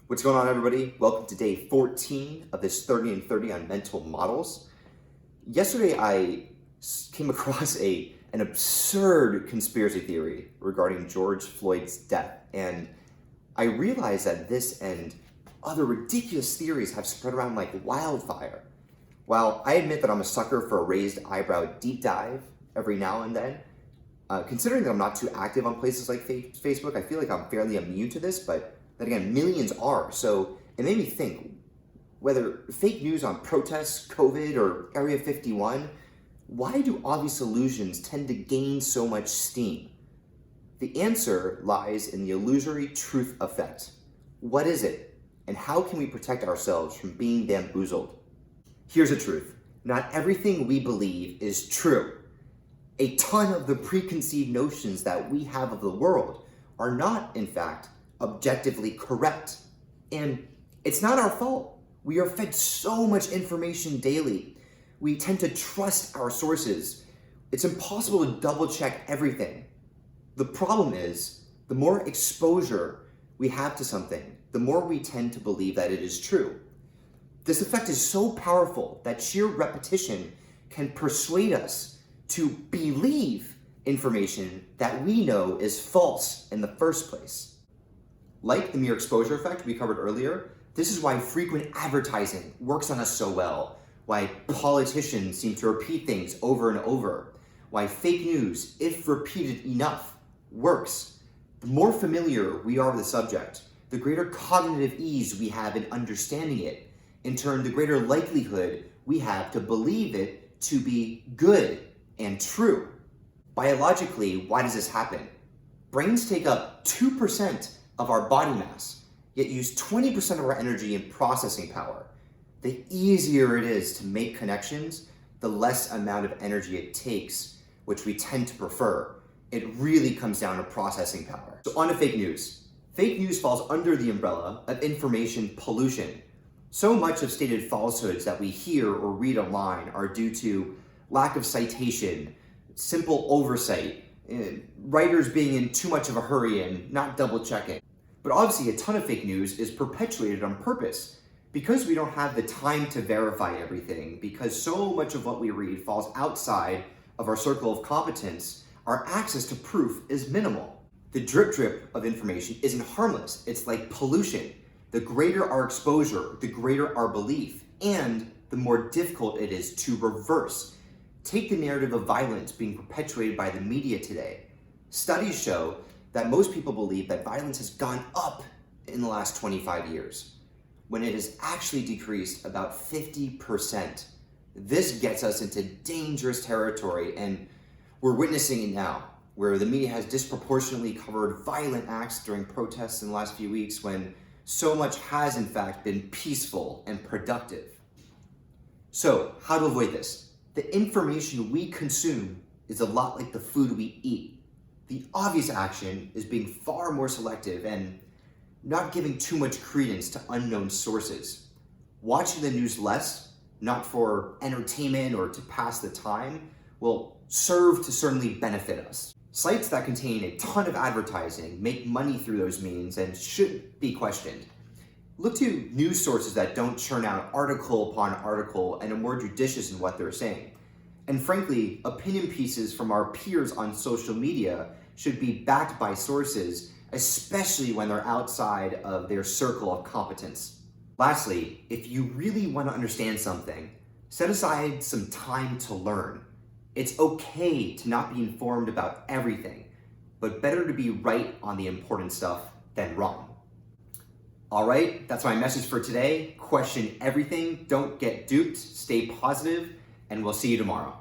What's going on, everybody? Welcome to day 14 of this 30 and 30 on mental models. Yesterday, I came across an absurd conspiracy theory regarding George Floyd's death, and I realized that this and other ridiculous theories have spread around like wildfire. While I admit that I'm a sucker for a raised eyebrow deep dive every now and then, considering that I'm not too active on places like Facebook, I feel like I'm fairly immune to this, but then again, millions are. So it made me think, whether fake news on protests, COVID, or Area 51, why do obvious illusions tend to gain so much steam? The answer lies in the illusory truth effect. What is it? And how can we protect ourselves from being bamboozled? Here's the truth. Not everything we believe is true. A ton of the preconceived notions that we have of the world are not, in fact, objectively correct. And it's not our fault. We are fed so much information daily. We tend to trust our sources. It's impossible to double check everything. The problem is, the more exposure we have to something, the more we tend to believe that it is true. This effect is so powerful that sheer repetition can persuade us to believe information that we know is false in the first place. Like the mere exposure effect we covered earlier, this is why frequent advertising works on us so well, why politicians seem to repeat things over and over, why fake news, if repeated enough, works. The more familiar we are with the subject, the greater cognitive ease we have in understanding it. In turn, the greater likelihood we have to believe it to be good and true. Biologically, why does this happen? Brains take up 2% of our body mass, yet use 20% of our energy in processing power. The easier it is to make connections, the less amount of energy it takes, which we tend to prefer. It really comes down to processing power. So on to fake news. Fake news falls under the umbrella of information pollution. So much of stated falsehoods that we hear or read online are due to lack of citation, simple oversight, writers being in too much of a hurry and not double checking. But obviously a ton of fake news is perpetuated on purpose because we don't have the time to verify everything, because so much of what we read falls outside of our circle of competence. Our access to proof is minimal. The drip of information isn't harmless. It's like pollution. The greater our exposure, the greater our belief, and the more difficult it is to reverse. Take the narrative of violence being perpetuated by the media today. Studies show that most people believe that violence has gone up in the last 25 years, when it has actually decreased about 50%. This gets us into dangerous territory, and we're witnessing it now, where the media has disproportionately covered violent acts during protests in the last few weeks, when so much has in fact been peaceful and productive. So, how to avoid this? The information we consume is a lot like the food we eat. The obvious action is being far more selective and not giving too much credence to unknown sources. Watching the news less, not for entertainment or to pass the time, will serve to certainly benefit us. Sites that contain a ton of advertising make money through those means and should be questioned. Look to news sources that don't churn out article upon article and are more judicious in what they're saying. And frankly, opinion pieces from our peers on social media should be backed by sources, especially when they're outside of their circle of competence. Lastly, if you really want to understand something, set aside some time to learn. It's okay to not be informed about everything, but better to be right on the important stuff than wrong. All right, that's my message for today. Question everything, don't get duped, stay positive, and we'll see you tomorrow.